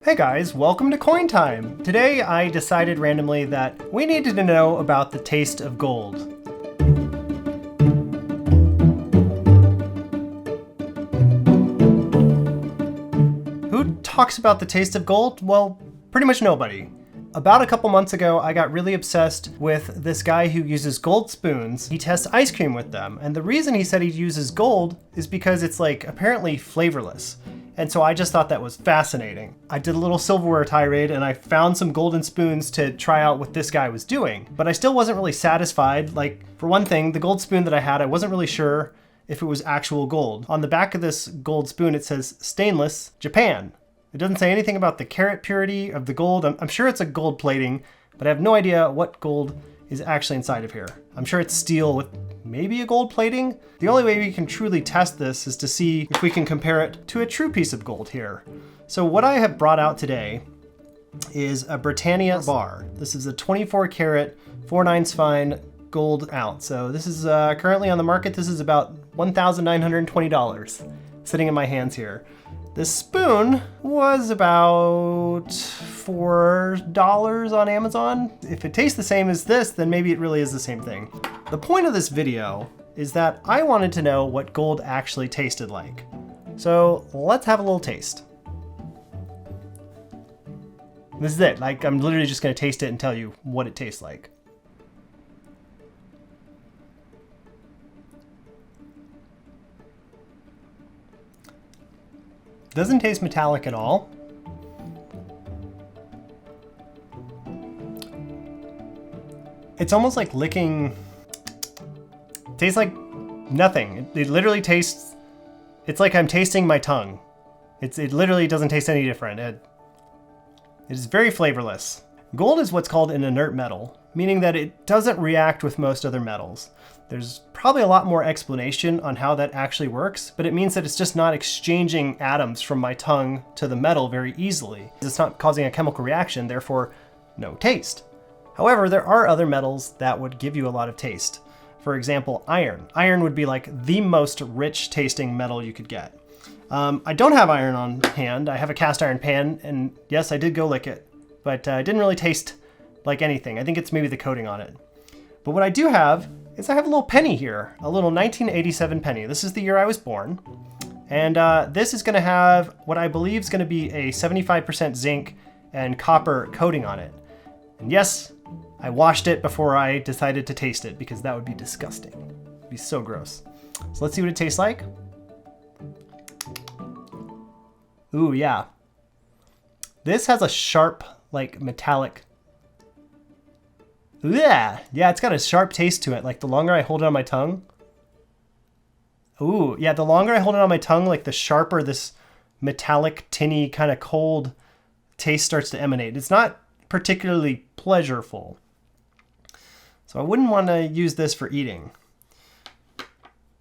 Hey guys, welcome to Coin Time! Today I decided randomly that we needed to know about the taste of gold. Who talks about the taste of gold? Well, pretty much nobody. About a couple months ago, I got really obsessed with this guy who uses gold spoons. He tests ice cream with them, and the reason he said he uses gold is because it's apparently flavorless. And so I just thought that was fascinating. I did a little silverware tirade and I found some golden spoons to try out what this guy was doing. But I still wasn't really satisfied. For one thing, the gold spoon that I had, I wasn't really sure if it was actual gold. On the back of this gold spoon, it says stainless, Japan. It doesn't say anything about the carat purity of the gold. I'm sure it's a gold plating, but I have no idea what gold is actually inside of here. I'm sure it's steel with maybe a gold plating. The only way we can truly test this is to see if we can compare it to a true piece of gold here. So what I have brought out today is a Britannia bar. This is a 24 karat, 4/9 fine gold ounce. So this is currently on the market. This is about $1,920 sitting in my hands here. This spoon was about $4 on Amazon. If it tastes the same as this, then maybe it really is the same thing. The point of this video is that I wanted to know what gold actually tasted like. So let's have a little taste. This is it. I'm literally just gonna taste it and tell you what it tastes like. Doesn't taste metallic at all. It's almost like licking. Tastes like nothing. It literally tastes. It's like I'm tasting my tongue. It literally doesn't taste any different. It is very flavorless. Gold is what's called an inert metal, meaning that it doesn't react with most other metals. There's probably a lot more explanation on how that actually works, but it means that it's just not exchanging atoms from my tongue to the metal very easily. It's not causing a chemical reaction, therefore no taste. However, there are other metals that would give you a lot of taste. For example, iron. Iron would be the most rich tasting metal you could get. I don't have iron on hand. I have a cast iron pan, and yes, I did go lick it, but it didn't really taste like anything. I think it's maybe the coating on it. But what I do have is I have a little penny here, a little 1987 penny. This is the year I was born. And this is gonna have what I believe is gonna be a 75% zinc and copper coating on it. And yes, I washed it before I decided to taste it because that would be disgusting. It'd be so gross. So let's see what it tastes like. Ooh, yeah. This has a sharp, metallic. Yeah, it's got a sharp taste to it. The longer I hold it on my tongue. Ooh, yeah, the longer I hold it on my tongue, the sharper this metallic, tinny, kind of cold taste starts to emanate. It's not particularly pleasurable. So I wouldn't want to use this for eating.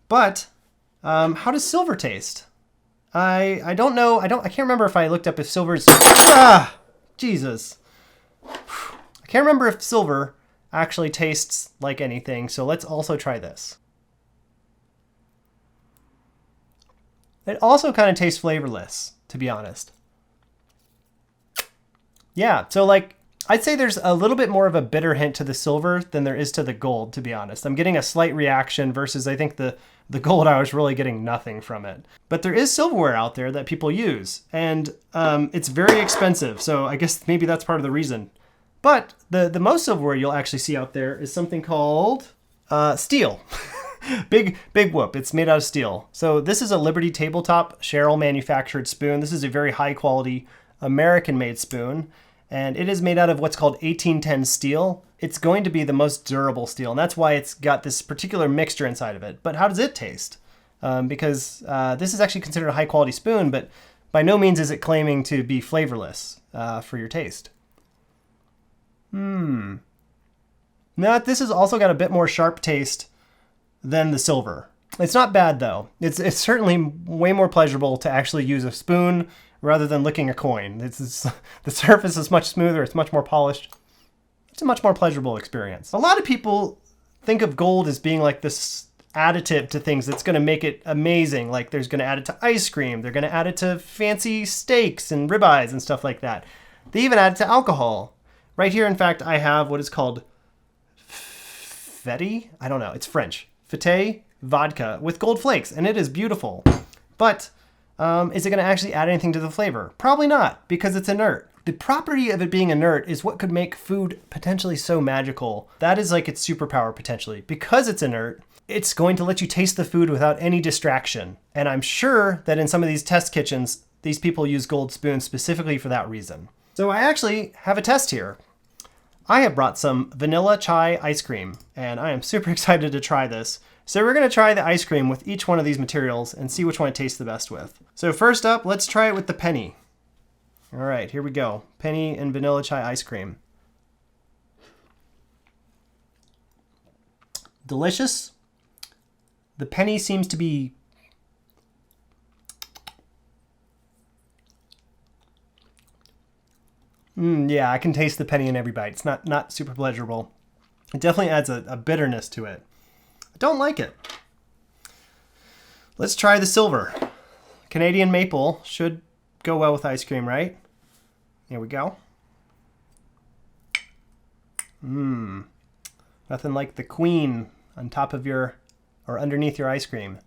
But how does silver taste? I don't know. I can't remember if I looked up if silver's. Jesus. I can't remember if silver actually tastes like anything, so let's also try this. It also kind of tastes flavorless, to be honest. Yeah, so I'd say there's a little bit more of a bitter hint to the silver than there is to the gold, to be honest. I'm getting a slight reaction versus I think the gold, I was really getting nothing from it. But there is silverware out there that people use, and it's very expensive, so I guess maybe that's part of the reason. But the most silverware you'll actually see out there is something called steel. Big whoop, it's made out of steel. So this is a Liberty Tabletop Cheryl manufactured spoon. This is a very high quality American-made spoon, and it is made out of what's called 1810 steel. It's going to be the most durable steel, and that's why it's got this particular mixture inside of it. But how does it taste? Because this is actually considered a high quality spoon, but by no means is it claiming to be flavorless for your taste. No, this has also got a bit more sharp taste than the silver. It's not bad though. It's certainly way more pleasurable to actually use a spoon rather than licking a coin. The surface is much smoother. It's much more polished. It's a much more pleasurable experience. A lot of people think of gold as being this additive to things that's going to make it amazing. Like there's going to add it to ice cream. They're going to add it to fancy steaks and ribeyes and stuff like that. They even add it to alcohol. Right here, in fact, I have what is called Fete? I don't know. It's French. Fete vodka with gold flakes, and it is beautiful. But is it going to actually add anything to the flavor? Probably not, because it's inert. The property of it being inert is what could make food potentially so magical. That is like its superpower potentially. Because it's inert, it's going to let you taste the food without any distraction. And I'm sure that in some of these test kitchens, these people use gold spoons specifically for that reason. So I actually have a test here. I have brought some vanilla chai ice cream, and I am super excited to try this. So we're gonna try the ice cream with each one of these materials and see which one it tastes the best with. So first up, let's try it with the penny. All right, here we go. Penny and vanilla chai ice cream. Delicious. The penny seems to be yeah, I can taste the penny in every bite. It's not super pleasurable. It definitely adds a bitterness to it. I don't like it. Let's try the silver. Canadian maple should go well with ice cream, right? Here we go. Nothing like the queen on top of your, or underneath your ice cream.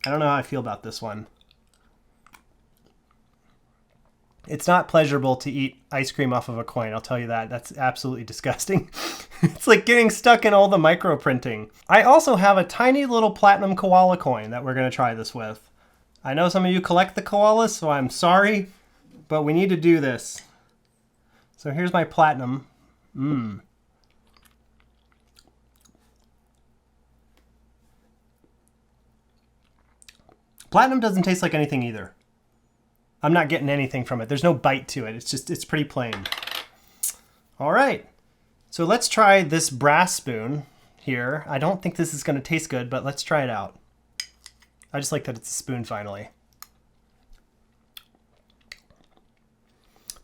I don't know how I feel about this one. It's not pleasurable to eat ice cream off of a coin, I'll tell you that. That's absolutely disgusting. It's like getting stuck in all the micro printing. I also have a tiny little platinum koala coin that we're gonna try this with. I know some of you collect the koalas, so I'm sorry, but we need to do this. So here's my platinum. Platinum doesn't taste like anything either. I'm not getting anything from it. There's no bite to it. It's pretty plain. All right. So let's try this brass spoon here. I don't think this is going to taste good, but let's try it out. I just like that it's a spoon finally.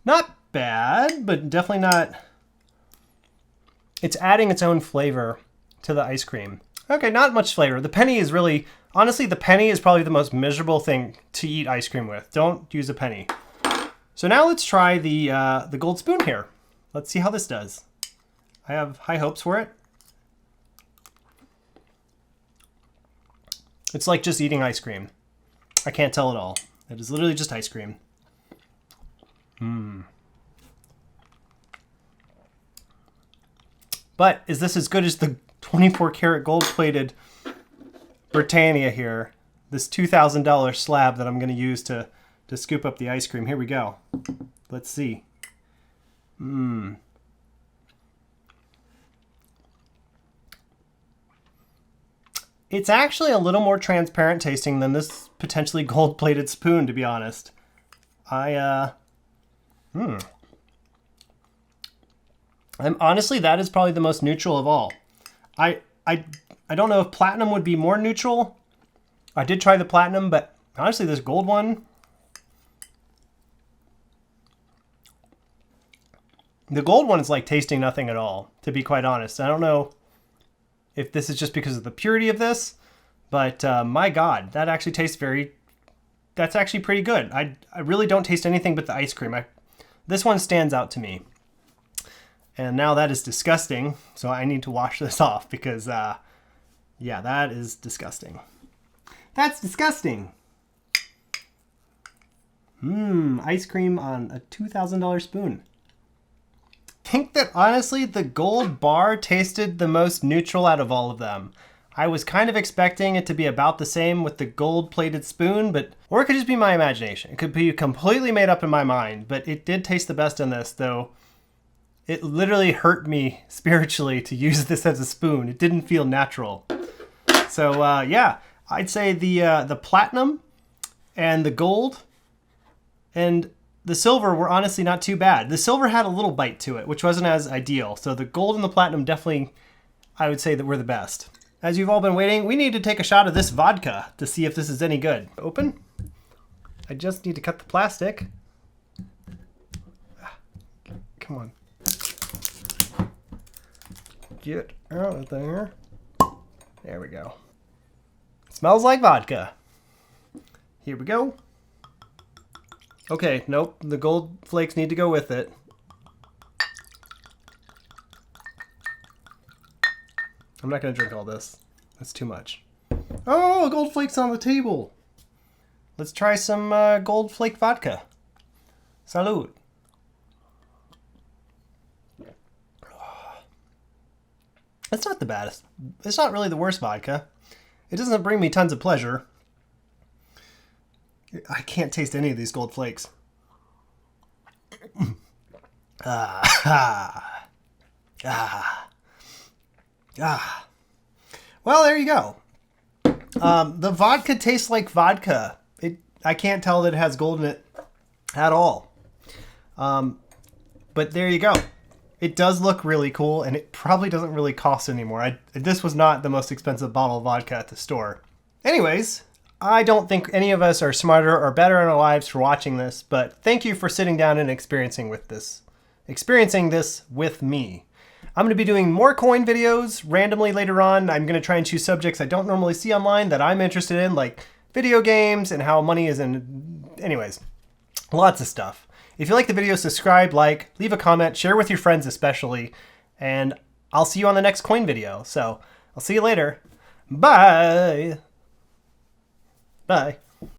Not bad, but definitely not. It's adding its own flavor to the ice cream. Okay, not much flavor. The penny is really, honestly, the penny is probably the most miserable thing to eat ice cream with. Don't use a penny. So now let's try the gold spoon here. Let's see how this does. I have high hopes for it. It's like just eating ice cream. I can't tell at all. It is literally just ice cream. But is this as good as the 24 karat gold plated Britannia here? This $2,000 slab that I'm going to use to scoop up the ice cream. Here we go. Let's see. It's actually a little more transparent tasting than this potentially gold plated spoon, to be honest. Honestly, that is probably the most neutral of all. I don't know if platinum would be more neutral. I did try the platinum, but honestly, this gold one, the gold one is like tasting nothing at all, to be quite honest. I don't know if this is just because of the purity of this, but my God, that actually tastes that's actually pretty good. I really don't taste anything but the ice cream. This one stands out to me. And now that is disgusting, so I need to wash this off because, yeah, that is disgusting. That's disgusting. Ice cream on a $2,000 spoon. I think that honestly, the gold bar tasted the most neutral out of all of them. I was kind of expecting it to be about the same with the gold-plated spoon, or it could just be my imagination. It could be completely made up in my mind, but it did taste the best in this, though. It literally hurt me spiritually to use this as a spoon. It didn't feel natural. So yeah, I'd say the platinum and the gold and the silver were honestly not too bad. The silver had a little bite to it, which wasn't as ideal. So the gold and the platinum definitely, I would say that were the best. As you've all been waiting, we need to take a shot of this vodka to see if this is any good. Open. I just need to cut the plastic. Come on. Get out of there. There we go. Smells like vodka. Here we go. Okay, nope. The gold flakes need to go with it. I'm not going to drink all this. That's too much. Oh, gold flakes on the table. Let's try some gold flake vodka. Salud. It's not the baddest. It's not really the worst vodka. It doesn't bring me tons of pleasure. I can't taste any of these gold flakes. Well, there you go. The vodka tastes like vodka. I can't tell that it has gold in it at all. But there you go. It does look really cool, and it probably doesn't really cost anymore. This was not the most expensive bottle of vodka at the store. Anyways, I don't think any of us are smarter or better in our lives for watching this, but thank you for sitting down and experiencing this with me. I'm going to be doing more coin videos randomly later on. I'm going to try and choose subjects I don't normally see online that I'm interested in, like video games and how money is in... Anyways, lots of stuff. If you like the video, subscribe, like, leave a comment, share with your friends especially, and I'll see you on the next coin video. So, I'll see you later. Bye! Bye.